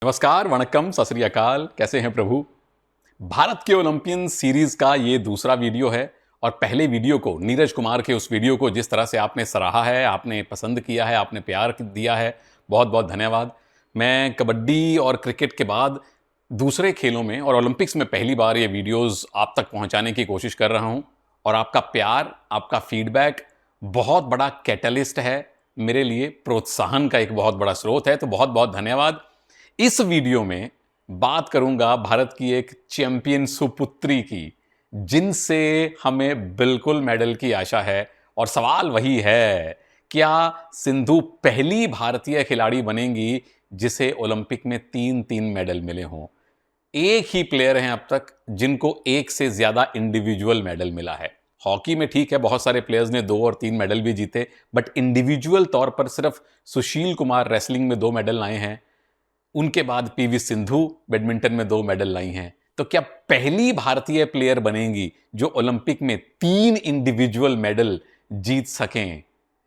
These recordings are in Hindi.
नमस्कार, वणक्कम, सत श्री अकाल। कैसे हैं प्रभु? भारत के ओलंपियन सीरीज का ये दूसरा वीडियो है और पहले वीडियो को, नीरज कुमार के उस वीडियो को जिस तरह से आपने सराहा है, आपने पसंद किया है, आपने प्यार दिया है, बहुत बहुत धन्यवाद। मैं कबड्डी और क्रिकेट के बाद दूसरे खेलों में और ओलंपिक्स में पहली बार ये वीडियोस आप तक पहुंचाने की कोशिश कर रहा हूं और आपका प्यार, आपका फीडबैक बहुत बड़ा कैटलिस्ट है मेरे लिए, प्रोत्साहन का एक बहुत बड़ा स्रोत है। तो बहुत बहुत धन्यवाद। इस वीडियो में बात करूंगा भारत की एक चैंपियन सुपुत्री की, जिनसे हमें बिल्कुल मेडल की आशा है। और सवाल वही है, क्या सिंधु पहली भारतीय खिलाड़ी बनेंगी जिसे ओलंपिक में 3-3 मेडल मिले हों? एक ही प्लेयर हैं अब तक जिनको एक से ज्यादा इंडिविजुअल मेडल मिला है। हॉकी में ठीक है, बहुत सारे प्लेयर्स ने 2 और 3 मेडल भी जीते, बट इंडिविजुअल तौर पर सिर्फ सुशील कुमार रेसलिंग में 2 मेडल लाए हैं। उनके बाद पीवी सिंधु बैडमिंटन में 2 मेडल लाई हैं। तो क्या पहली भारतीय प्लेयर बनेंगी जो ओलंपिक में 3 इंडिविजुअल मेडल जीत सकें?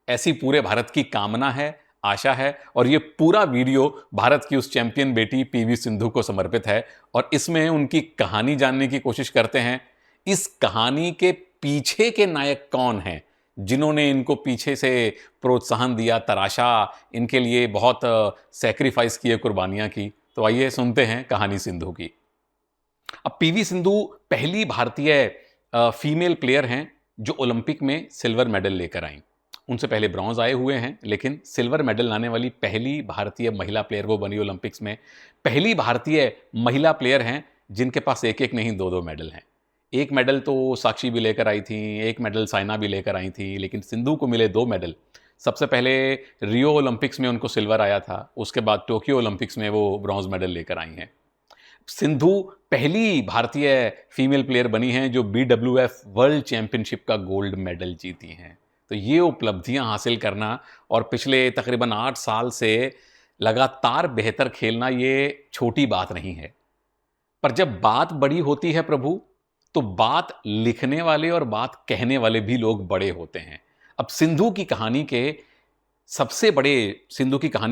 ऐसी पूरे भारत की कामना है, आशा है। और यह पूरा वीडियो भारत की उस चैंपियन बेटी पीवी सिंधु को समर्पित है और इसमें उनकी कहानी जानने की कोशिश करते हैं। इस कहानी के पीछे के नायक कौन हैं, जिन्होंने इनको पीछे से प्रोत्साहन दिया, तराशा, इनके लिए बहुत सैक्रिफाइस किए, कुर्बानियां की। तो आइए सुनते हैं कहानी सिंधु की। अब पीवी सिंधु पहली भारतीय फीमेल प्लेयर हैं जो ओलंपिक में सिल्वर मेडल लेकर आई। उनसे पहले ब्रॉन्ज आए हुए हैं, लेकिन सिल्वर मेडल लाने वाली पहली भारतीय महिला प्लेयर वो बनी ओलंपिक्स में। पहली भारतीय महिला प्लेयर हैं जिनके पास एक एक नहीं 2-2 मेडल हैं। एक मेडल तो साक्षी भी लेकर आई थी, एक मेडल साइना भी लेकर आई थी, लेकिन सिंधु को मिले 2 मेडल। सबसे पहले रियो ओलंपिक्स में उनको सिल्वर आया था, उसके बाद टोक्यो ओलंपिक्स में वो ब्रॉन्ज मेडल लेकर आई हैं। सिंधु पहली भारतीय फीमेल प्लेयर बनी हैं जो BWF वर्ल्ड चैंपियनशिप का गोल्ड मेडल जीती हैं। तो ये उपलब्धियां हासिल करना और पिछले तकरीबन 8 साल से लगातार बेहतर खेलना, ये छोटी बात नहीं है। पर जब बात बड़ी होती है प्रभु, तो बात लिखने वाले और बात कहने वाले भी लोग बड़े होते हैं। अब सिंधु की कहानी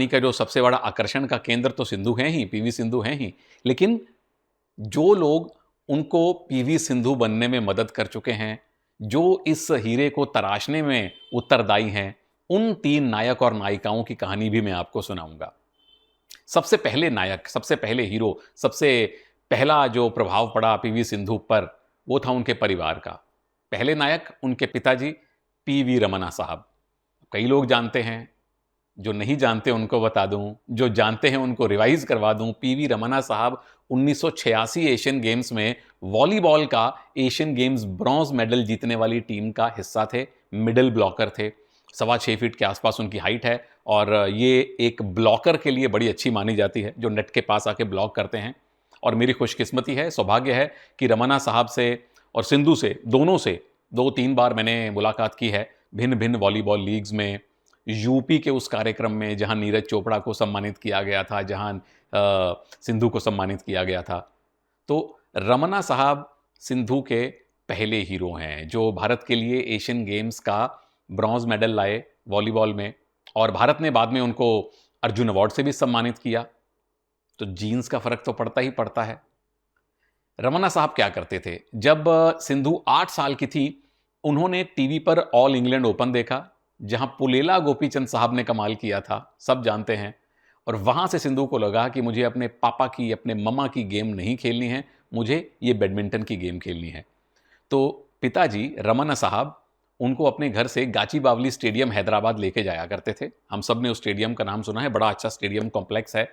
का जो सबसे बड़ा आकर्षण का केंद्र तो सिंधु हैं ही, पीवी सिंधु हैं ही, लेकिन जो लोग उनको पीवी सिंधु बनने में मदद कर चुके हैं, जो इस हीरे को तराशने में उत्तरदायी हैं, उन 3 नायक और नायिकाओं की कहानी भी मैं आपको सुनाऊंगा। सबसे पहले नायक, सबसे पहले हीरो, सबसे पहला जो प्रभाव पड़ा पीवी सिंधु पर, वो था उनके परिवार का। पहले नायक उनके पिताजी पीवी रमना साहब। कई लोग जानते हैं, जो नहीं जानते उनको बता दूं, जो जानते हैं उनको रिवाइज करवा दूं। पीवी रमना साहब 1986 एशियन गेम्स में वॉलीबॉल का एशियन गेम्स ब्रॉन्ज मेडल जीतने वाली टीम का हिस्सा थे। मिडिल ब्लॉकर थे, 6.25 फीट के आसपास उनकी हाइट है और ये एक ब्लॉकर के लिए बड़ी अच्छी मानी जाती है, जो नेट के पास आके ब्लॉक करते हैं। और मेरी खुशकिस्मती है, सौभाग्य है कि रमना साहब से और सिंधु से, दोनों से 2-3 बार मैंने मुलाकात की है भिन्न भिन्न वॉलीबॉल लीग्स में। यूपी के उस कार्यक्रम में जहां नीरज चोपड़ा को सम्मानित किया गया था, जहां सिंधु को सम्मानित किया गया था। तो रमना साहब सिंधु के पहले हीरो हैं जो भारत के लिए एशियन गेम्स का ब्रॉन्ज मेडल लाए वॉलीबॉल में, और भारत ने बाद में उनको अर्जुन अवार्ड से भी सम्मानित किया। तो जीन्स का फर्क तो पड़ता ही पड़ता है। रमना साहब क्या करते थे, जब सिंधु 8 साल की थी, उन्होंने टीवी पर ऑल इंग्लैंड ओपन देखा, जहां पुलेला गोपीचंद साहब ने कमाल किया था, सब जानते हैं। और वहां से सिंधु को लगा कि मुझे अपने पापा की, अपने मम्मा की गेम नहीं खेलनी है, मुझे ये बैडमिंटन की गेम खेलनी है। तो पिताजी रमना साहब उनको अपने घर से गाची बावली स्टेडियम हैदराबाद लेके जाया करते थे। हम सब ने उस स्टेडियम का नाम सुना है, बड़ा अच्छा स्टेडियम कॉम्प्लेक्स है।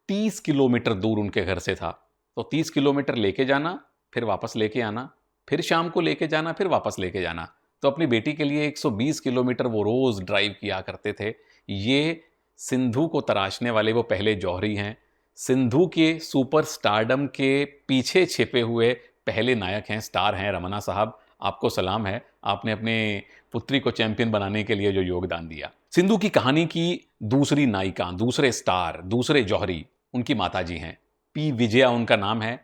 30 किलोमीटर दूर उनके घर से था, तो 30 किलोमीटर लेके जाना, फिर वापस लेके आना, फिर शाम को लेके जाना, फिर वापस लेके जाना। तो अपनी बेटी के लिए 120 किलोमीटर वो रोज ड्राइव किया करते थे। ये सिंधु को तराशने वाले वो पहले जौहरी हैं। सिंधु के सुपर स्टारडम के पीछे छिपे हुए पहले नायक हैं, स्टार हैं रमना साहब। आपको सलाम है, आपने अपने पुत्री को चैंपियन बनाने के लिए जो योगदान दिया। सिंधु की कहानी की दूसरी नायिका, दूसरे स्टार, दूसरे जौहरी उनकी माताजी हैं। पी विजया उनका नाम है।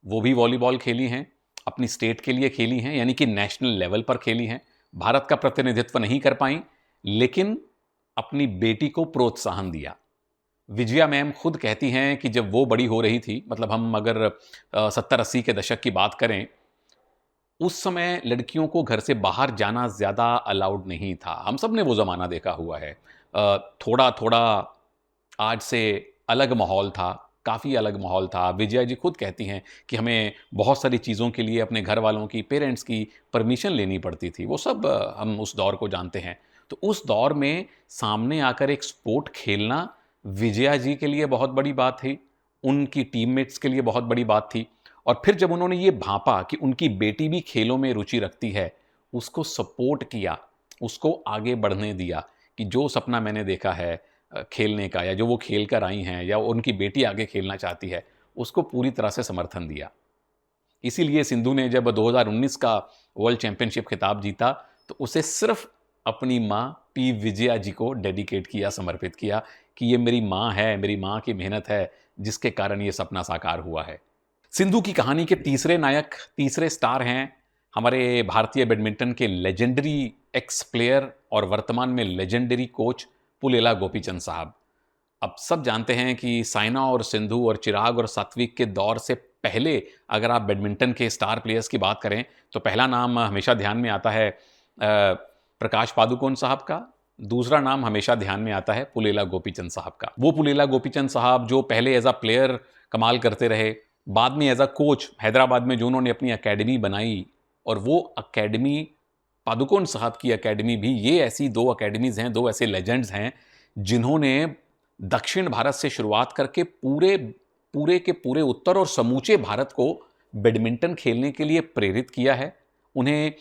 वो भी वॉलीबॉल खेली हैं, अपनी स्टेट के लिए खेली हैं, यानी कि नेशनल लेवल पर खेली हैं। भारत का प्रतिनिधित्व नहीं कर पाई, लेकिन अपनी बेटी को प्रोत्साहन दिया। विजया मैम खुद कहती हैं कि जब वो बड़ी हो रही थी, मतलब हम अगर 70-80 के दशक की बात करें, उस समय लड़कियों को घर से बाहर जाना ज़्यादा अलाउड नहीं था। हम सब ने वो ज़माना देखा हुआ है। थोड़ा-थोड़ा आज से अलग माहौल था, काफ़ी अलग माहौल था। विजया जी खुद कहती हैं कि हमें बहुत सारी चीज़ों के लिए अपने घर वालों की, पेरेंट्स की परमिशन लेनी पड़ती थी। वो सब हम उस दौर को जानते हैं। तो उस दौर में सामने आकर एक स्पोर्ट खेलना विजया जी के लिए बहुत बड़ी बात थी, उनकी टीममेट्स के लिए बहुत बड़ी बात थी। और फिर जब उन्होंने ये भांपा कि उनकी बेटी भी खेलों में रुचि रखती है, उसको सपोर्ट किया, उसको आगे बढ़ने दिया कि जो सपना मैंने देखा है खेलने का, या जो वो खेल कर आई हैं, या उनकी बेटी आगे खेलना चाहती है, उसको पूरी तरह से समर्थन दिया। इसीलिए सिंधु ने जब 2019 का वर्ल्ड चैंपियनशिप खिताब जीता, तो उसे सिर्फ अपनी माँ पी विजया जी को डेडिकेट किया, समर्पित किया कि ये मेरी माँ है, मेरी माँ की मेहनत है, जिसके कारण ये सपना साकार हुआ है। सिंधु की कहानी के तीसरे नायक, तीसरे स्टार हैं हमारे भारतीय बैडमिंटन के लेजेंडरी एक्स प्लेयर और वर्तमान में लेजेंडरी कोच पुलेला गोपीचंद साहब। अब सब जानते हैं कि साइना और सिंधु और चिराग और सात्विक के दौर से पहले अगर आप बैडमिंटन के स्टार प्लेयर्स की बात करें, तो पहला नाम हमेशा ध्यान में आता है प्रकाश पादुकोण साहब का। दूसरा नाम हमेशा ध्यान में आता है पुलेला गोपीचंद साहब का। वो पुलेला गोपीचंद साहब जो पहले एज अ प्लेयर कमाल करते रहे, बाद में एज अ कोच हैदराबाद में जो उन्होंने अपनी अकेडमी बनाई, और वो अकेडमी पादुकोण साहब की अकेडमी भी, ये ऐसी दो अकेडमीज हैं, दो ऐसे लेजेंड्स हैं जिन्होंने दक्षिण भारत से शुरुआत करके पूरे पूरे के पूरे उत्तर और समूचे भारत को बैडमिंटन खेलने के लिए प्रेरित किया है। उन्हें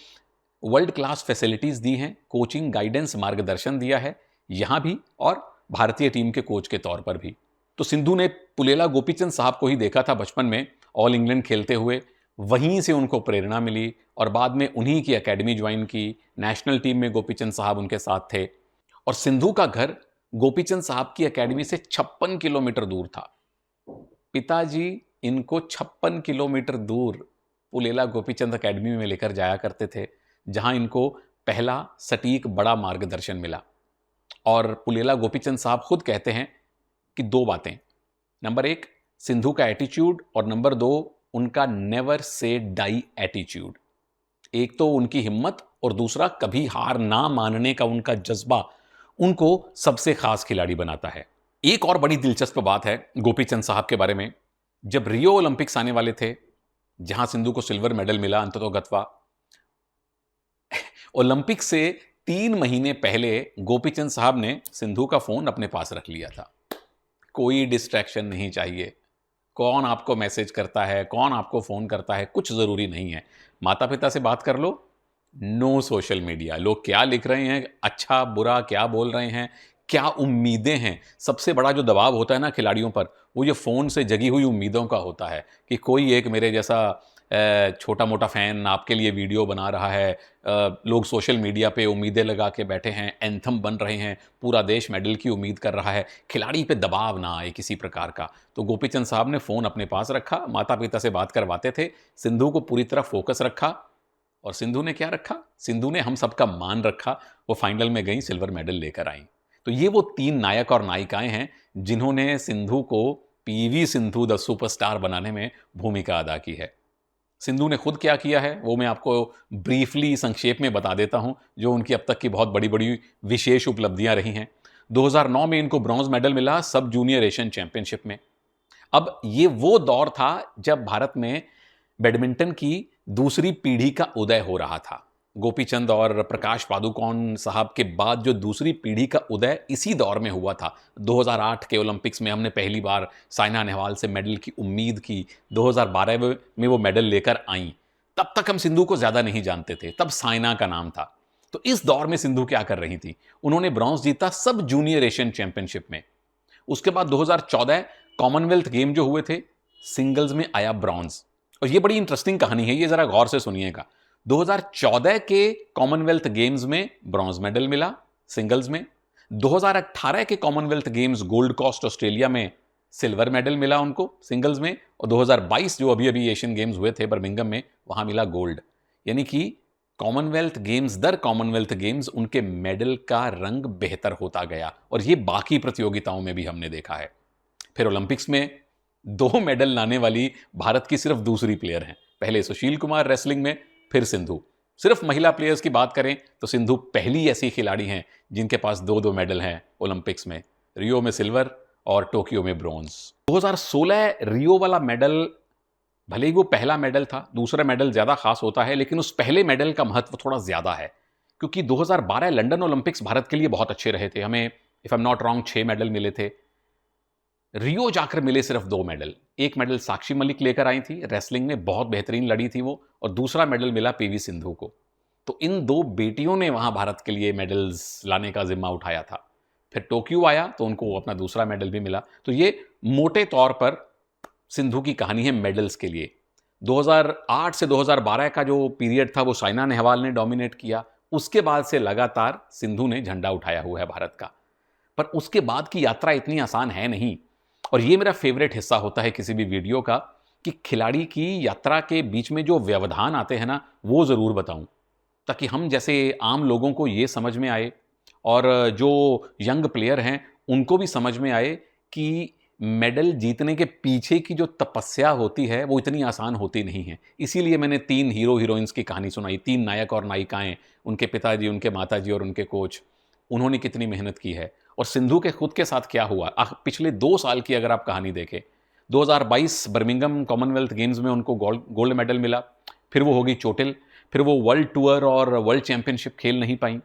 वर्ल्ड क्लास फैसिलिटीज़ दी हैं, कोचिंग, गाइडेंस, मार्गदर्शन दिया है, यहाँ भी और भारतीय टीम के कोच के तौर पर भी। तो सिंधु ने पुलेला गोपीचंद साहब को ही देखा था बचपन में ऑल इंग्लैंड खेलते हुए, वहीं से उनको प्रेरणा मिली और बाद में उन्हीं की एकेडमी ज्वाइन की। नेशनल टीम में गोपीचंद साहब उनके साथ थे, और सिंधु का घर गोपीचंद साहब की एकेडमी से 56 किलोमीटर दूर था। पिताजी इनको 56 किलोमीटर दूर पुलेला गोपीचंद एकेडमी में लेकर जाया करते थे, जहां इनको पहला सटीक बड़ा मार्गदर्शन मिला। और पुलेला गोपीचंद साहब खुद कहते हैं कि दो बातें, नंबर एक सिंधु का एटीट्यूड, और नंबर दो उनका नेवर से डाई एटीट्यूड। एक तो उनकी हिम्मत, और दूसरा कभी हार ना मानने का उनका जज्बा उनको सबसे खास खिलाड़ी बनाता है। एक और बड़ी दिलचस्प बात है गोपीचंद साहब के बारे में, जब रियो ओलंपिक्स आने वाले थे, जहां सिंधु को सिल्वर मेडल मिला अंततोगत्वा, ओलंपिक्स से 3 महीने पहले गोपीचंद साहब ने सिंधु का फोन अपने पास रख लिया था। कोई डिस्ट्रैक्शन नहीं चाहिए, कौन आपको मैसेज करता है, कौन आपको फोन करता है, कुछ जरूरी नहीं है। माता पिता से बात कर लो, नो सोशल मीडिया, लोग क्या लिख रहे हैं, अच्छा बुरा क्या बोल रहे हैं, क्या उम्मीदें हैं। सबसे बड़ा जो दबाव होता है ना खिलाड़ियों पर, वो ये फ़ोन से जगी हुई उम्मीदों का होता है कि कोई एक मेरे जैसा छोटा मोटा फ़ैन आपके लिए वीडियो बना रहा है, लोग सोशल मीडिया पे उम्मीदें लगा के बैठे हैं, एंथम बन रहे हैं, पूरा देश मेडल की उम्मीद कर रहा है, खिलाड़ी पे दबाव ना आए किसी प्रकार का। तो गोपीचंद साहब ने फ़ोन अपने पास रखा, माता पिता से बात करवाते थे, सिंधु को पूरी तरह फोकस रखा, और सिंधु ने क्या रखा, सिंधु ने हम सबका मान रखा। वो फाइनल में गई, सिल्वर मेडल लेकर आई। तो ये वो 3 नायक और नायिकाएं हैं जिन्होंने सिंधु को पीवी सिंधु द सुपरस्टार बनाने में भूमिका अदा की है। सिंधु ने खुद क्या किया है वो मैं आपको ब्रीफली संक्षेप में बता देता हूं, जो उनकी अब तक की बहुत बड़ी बड़ी विशेष उपलब्धियां रही हैं। 2009 में इनको ब्रॉन्ज मेडल मिला सब जूनियर एशियन चैंपियनशिप में। अब ये वो दौर था जब भारत में बैडमिंटन की दूसरी पीढ़ी का उदय हो रहा था। गोपीचंद और प्रकाश पादुकोण साहब के बाद जो दूसरी पीढ़ी का उदय इसी दौर में हुआ था। 2008 के ओलंपिक्स में हमने पहली बार साइना नेहवाल से मेडल की उम्मीद की, 2012 में वो मेडल लेकर आईं। तब तक हम सिंधु को ज़्यादा नहीं जानते थे, तब साइना का नाम था। तो इस दौर में सिंधु क्या कर रही थी, उन्होंने ब्रॉन्ज जीता सब जूनियर एशियन चैंपियनशिप में। उसके बाद 2014 कॉमनवेल्थ गेम जो हुए थे, सिंगल्स में आया ब्रॉन्ज। और ये बड़ी इंटरेस्टिंग कहानी है, ये जरा गौर से सुनिएगा। 2014 के कॉमनवेल्थ गेम्स में ब्रॉन्ज मेडल मिला सिंगल्स में। 2018 के Commonwealth Games Gold Coast Australia में सिल्वर मेडल मिला उनको सिंगल्स में, और 2022 जो अभी अभी एशियन गेम्स हुए थे बर्मिंघम में, वहां मिला गोल्ड। यानी कि कॉमनवेल्थ गेम्स दर कॉमनवेल्थ गेम्स उनके मेडल का रंग बेहतर होता गया, और ये बाकी प्रतियोगिताओं में भी हमने देखा है। फिर ओलंपिक्स में 2 मेडल लाने वाली भारत की सिर्फ दूसरी प्लेयर हैं। पहले सुशील कुमार रेसलिंग में, फिर सिंधु। सिर्फ महिला प्लेयर्स की बात करें तो सिंधु पहली ऐसी खिलाड़ी हैं जिनके पास 2-2 मेडल हैं ओलंपिक्स में, रियो में सिल्वर और टोक्यो में ब्रॉन्ज। 2016 रियो वाला मेडल, भले ही वो पहला मेडल था, दूसरा मेडल ज्यादा खास होता है, लेकिन उस पहले मेडल का महत्व थोड़ा ज्यादा है, क्योंकि 2012 लंदन ओलंपिक्स भारत के लिए बहुत अच्छे रहे थे। हमें if I am not wrong 6 medal मिले थे। रियो जाकर मिले सिर्फ 2 मेडल। एक मेडल साक्षी मलिक लेकर आई थी, रेसलिंग में बहुत बेहतरीन लड़ी थी वो, और दूसरा मेडल मिला पीवी सिंधु को। तो इन 2 बेटियों ने वहां भारत के लिए मेडल्स लाने का जिम्मा उठाया था। फिर टोक्यो आया तो उनको अपना दूसरा मेडल भी मिला। तो ये मोटे तौर पर सिंधु की कहानी है मेडल्स के लिए। 2008 से 2012 का जो पीरियड था वो साइना नेहवाल ने डोमिनेट किया। उसके बाद से लगातार सिंधु ने झंडा उठाया हुआ है भारत का। पर उसके बाद की यात्रा इतनी आसान है नहीं, और ये मेरा फेवरेट हिस्सा होता है किसी भी वीडियो का, कि खिलाड़ी की यात्रा के बीच में जो व्यवधान आते हैं ना, वो जरूर बताऊं, ताकि हम जैसे आम लोगों को ये समझ में आए, और जो यंग प्लेयर हैं उनको भी समझ में आए कि मेडल जीतने के पीछे की जो तपस्या होती है वो इतनी आसान होती नहीं है। इसीलिए मैंने 3 हीरो हीरोइंस की कहानी सुनाई, 3 नायक और नायिकाएं, उनके पिताजी, उनके माताजी और उनके कोच, उन्होंने कितनी मेहनत की है, और सिंधु के खुद के साथ क्या हुआ। पिछले 2 साल की अगर आप कहानी देखें, 2022 बर्मिंघम कॉमनवेल्थ गेम्स में उनको गोल्ड मेडल मिला, फिर वो होगी चोटिल, फिर वो वर्ल्ड टूर और वर्ल्ड चैंपियनशिप खेल नहीं पाई।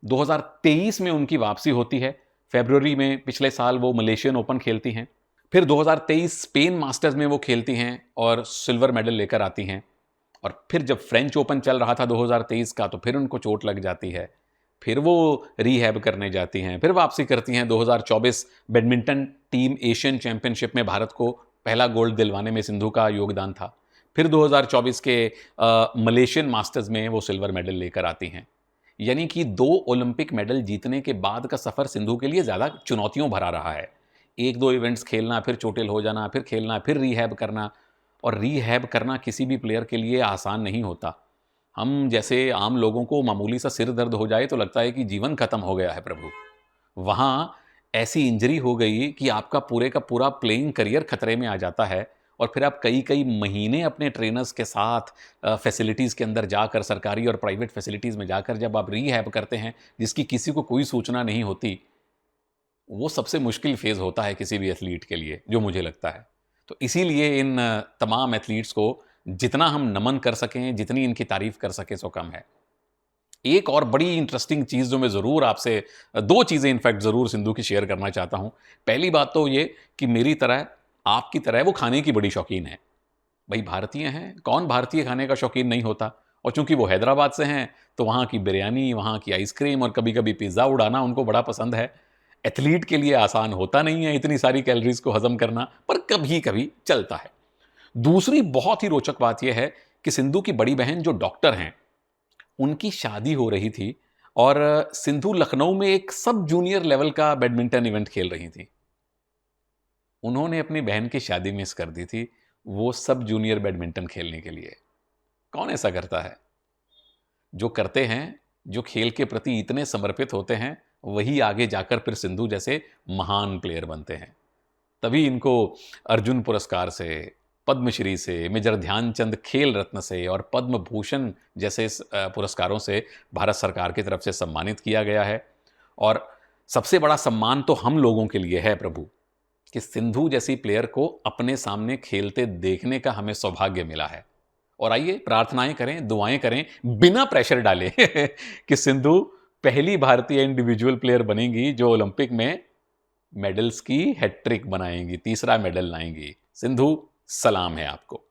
2023 में उनकी वापसी होती है, फरवरी में पिछले साल वो मलेशियन ओपन खेलती हैं, फिर 2023 स्पेन मास्टर्स में वो खेलती हैं और सिल्वर मेडल लेकर आती हैं, और फिर जब फ्रेंच ओपन चल रहा था 2023 का, तो फिर उनको चोट लग जाती है, फिर वो रीहैब करने जाती हैं, फिर वापसी करती हैं। 2024 बैडमिंटन टीम एशियन चैंपियनशिप में भारत को पहला गोल्ड दिलवाने में सिंधु का योगदान था, फिर 2024 के मलेशियन मास्टर्स में वो सिल्वर मेडल लेकर आती हैं। यानी कि 2 ओलंपिक मेडल जीतने के बाद का सफर सिंधु के लिए ज्यादा चुनौतियों भरा रहा है। 1-2 इवेंट्स खेलना, फिर चोटिल हो जाना, फिर खेलना, फिर रीहैब करना, और रीहैब करना किसी भी प्लेयर के लिए आसान नहीं होता। हम जैसे आम लोगों को मामूली सा सिर दर्द हो जाए तो लगता है कि जीवन खत्म हो गया है प्रभु। वहां ऐसी इंजरी हो गई कि आपका पूरे का पूरा प्लेइंग करियर खतरे में आ जाता है, और फिर आप कई कई महीने अपने ट्रेनर्स के साथ फैसिलिटीज़ के अंदर जाकर, सरकारी और प्राइवेट फैसिलिटीज़ में जाकर जब आप रीहैब करते हैं, जिसकी किसी को कोई सूचना नहीं होती, वो सबसे मुश्किल फेज़ होता है किसी भी एथलीट के लिए, जो मुझे लगता है। तो इसीलिए इन तमाम एथलीट्स को जितना हम नमन कर सकें, जितनी इनकी तारीफ कर सकें, सो कम है। एक और बड़ी इंटरेस्टिंग चीज़ जो मैं ज़रूर आपसे, 2 चीज़ें इनफैक्ट ज़रूर सिंधु की शेयर करना चाहता हूँ। पहली बात तो ये कि मेरी तरह, आपकी तरह वो खाने की बड़ी शौकीन है। भाई भारतीय हैं, कौन भारतीय खाने का शौकीन नहीं होता, और चूंकि वो हैदराबाद से हैं तो वहाँ की बिरयानी, वहाँ की आइसक्रीम और कभी कभी पिज़्ज़ा उड़ाना उनको बड़ा पसंद है। एथलीट के लिए आसान होता नहीं है इतनी सारी कैलोरीज को हजम करना, पर कभी कभी चलता है। दूसरी बहुत ही रोचक बात यह है कि सिंधु की बड़ी बहन जो डॉक्टर हैं, उनकी शादी हो रही थी, और सिंधु लखनऊ में एक सब जूनियर लेवल का बैडमिंटन इवेंट खेल रही थी। उन्होंने अपनी बहन की शादी मिस कर दी थी, वो सब जूनियर बैडमिंटन खेलने के लिए। कौन ऐसा करता है? जो करते हैं, जो खेल के प्रति इतने समर्पित होते हैं, वही आगे जाकर फिर सिंधु जैसे महान प्लेयर बनते हैं। तभी इनको अर्जुन पुरस्कार से, पद्मश्री से, मेजर ध्यानचंद खेल रत्न से और पद्म भूषण जैसे पुरस्कारों से भारत सरकार की तरफ से सम्मानित किया गया है। और सबसे बड़ा सम्मान तो हम लोगों के लिए है प्रभु, कि सिंधु जैसी प्लेयर को अपने सामने खेलते देखने का हमें सौभाग्य मिला है। और आइए प्रार्थनाएं करें, दुआएं करें, बिना प्रेशर डाले कि सिंधु पहली भारतीय इंडिविजुअल प्लेयर बनेंगी जो ओलंपिक में मेडल्स की हैट्रिक बनाएंगी, तीसरा मेडल लाएंगी। सिंधु, सलाम है आपको।